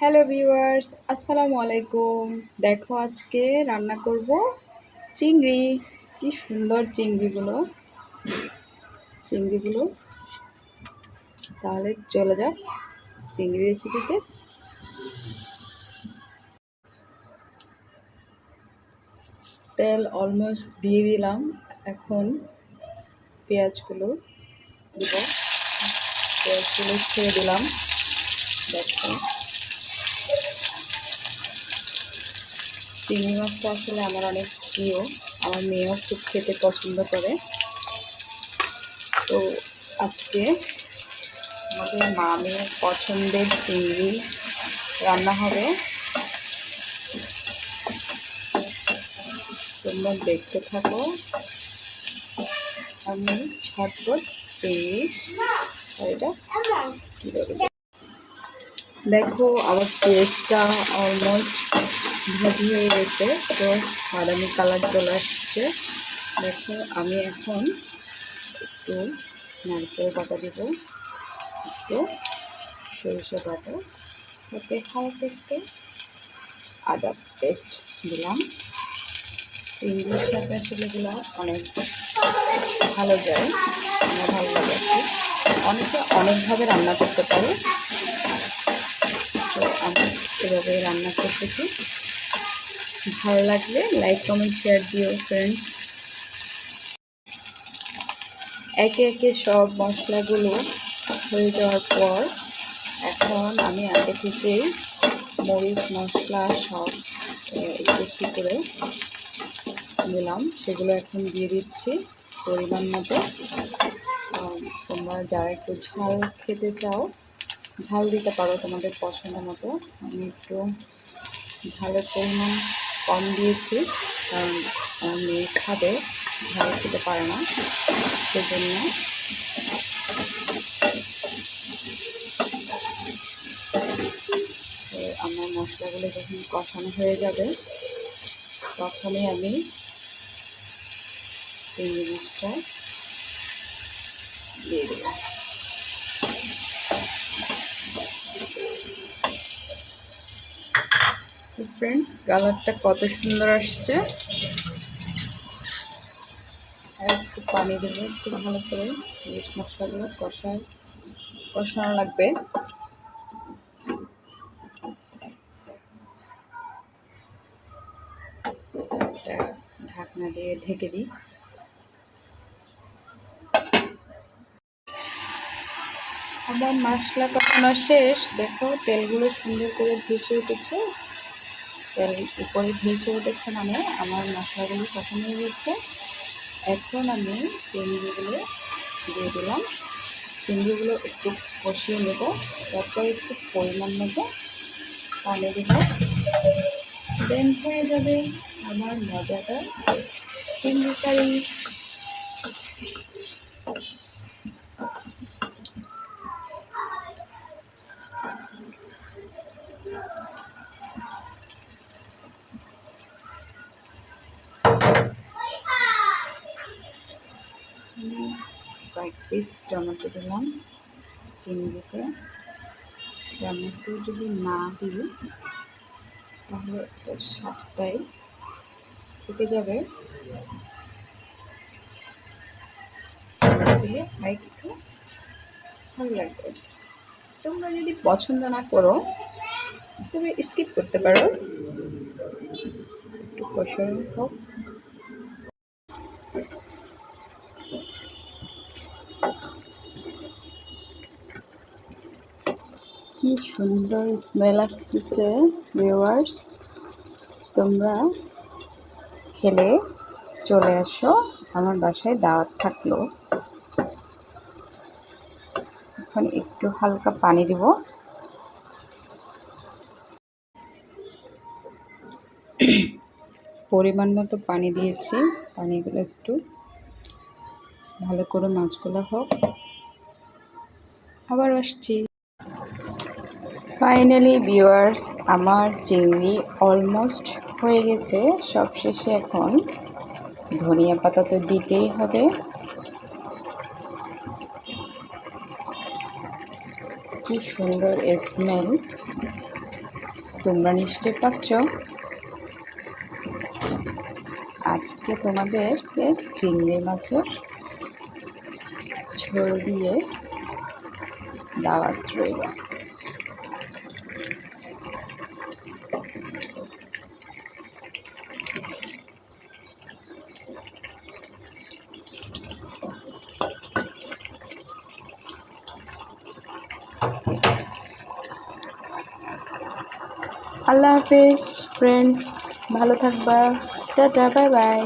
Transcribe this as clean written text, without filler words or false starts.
Hello viewers, আসসালামু আলাইকুম। দেখো আজকে রান্না করব চিংড়ি। কি সুন্দর চিংড়িগুলো। তাহলে চলে যাক চিংড়ি রেসিপিতে। তেল অলমোস্ট দিয়ে দিলাম। এখন পেঁয়াজগুলো দিব। পেঁয়াজগুলো ছেড়ে দিলাম। দেখো চিংড়ি মাছটা আসলে আমার অনেক প্রিয়। আমার মেয়েও খুব খেতে পছন্দ করে। তো আজকে আমাদের মামের পছন্দের চিংড়ি রান্না হবে। তোমরা দেখতে থাকো আমি ঝটপট চিংড়ি এটা কীভাবে। দেখো আমার পেঁয়াজটা অলমোস্ট ভাজি হয়ে গেছে, তো বাদামি কালার চলে আসছে। দেখো আমি এখন একটু নারকেল বাটা দেব, একটু সরিষা বাটা, সাথে হালকা একটু আদা পেস্ট দিলাম। চিংড়ির সাথে আসলে এগুলো অনেক ভালো যায়, আমার ভালো লাগে। অনেকে অনেকভাবে রান্না করতে পারে, তো আমি এভাবে রান্না করতেছি। ভালো লাগলে লাইক কমেন্ট শেয়ার দিও ফ্রেন্ডস। একে একে সব মশলাগুলো হয়ে যাওয়ার পর এখন আমি আগে থেকেই মরিচ মশলা সব একটু একটু করে নিলাম, সেগুলো এখন দিয়ে দিচ্ছি পরিমাণ মতো। তোমরা যারা একটু ঝাল খেতে চাও ঝাল দিতে পারো তোমাদের পছন্দ মতো। আমি একটু ঝালের পরিমাণ কম দিয়েছি, কারণ আমার মেয়ে খাবে, ঝাল খেতে পারে না, সেজন্য। তো আমার মশলাগুলো যখন কষানো হয়ে যাবে তখনই আমি চিংড়ি মাছটা দিয়ে দেবো। ফ্রেন্ডস, কালারটা কত সুন্দর আসছে। আর একটু পানি দেবো, একটু ভালো করে মরিচ মশলাগুলো কষানো লাগবে। একটা ঢাকনা দিয়ে ঢেকে দিই। আমার মশলা কষানো শেষ। দেখো তেলগুলো সুন্দর করে ভেসে উঠেছে, তেল উপরে ভেসে উঠেছে, মানে আমার মশলাগুলো কষানো হয়ে গেছে। এখন আমি চিংড়িগুলো দিয়ে দিলাম। চিংড়িগুলো একটু কষিয়ে নেব, তারপর একটু পরিমাণ মতো পানি দেব। দেন হয়ে যাবে আমার মজাদার চিংড়ি কারি। কয়েক পিস টমেটো দিলাম চিংড়িতে। টমেটো যদি না দিই তাহলে এটার স্বাদটাই থেকে যাবে, দিলে একটু ভালো লাগবে। তোমরা যদি পছন্দ না করো তবে স্কিপ করতে পারো, একটু কষানো হোক। কি সুন্দর স্মেল আসতেছে ভিউয়ার্স, তোমরা খেলে চলে আসো, আমার বাসায় দাওয়াত থাকলো। এখন একটু হালকা পানি দিব। পরিমাণ মতো পানি দিয়েছি, পানিগুলো একটু ভালো করে মাছগুলো হোক। আবার আসছি। ফাইনালি ভিউয়ার্স, আমার চিংড়ি অলমোস্ট হয়ে গেছে। সবশেষে এখন ধনিয়া পাতা তো দিতেই হবে। কি সুন্দর স্মেল, তোমরা নিশ্চয় পাচ্ছ। আজকে তোমাদেরকে চিংড়ি মাছের ঝোল দিয়ে দাওয়াত রইল। আল্লাহ হাফেজ ফ্রেন্ডস, ভালো থাকবা, টাটা, বাই বাই।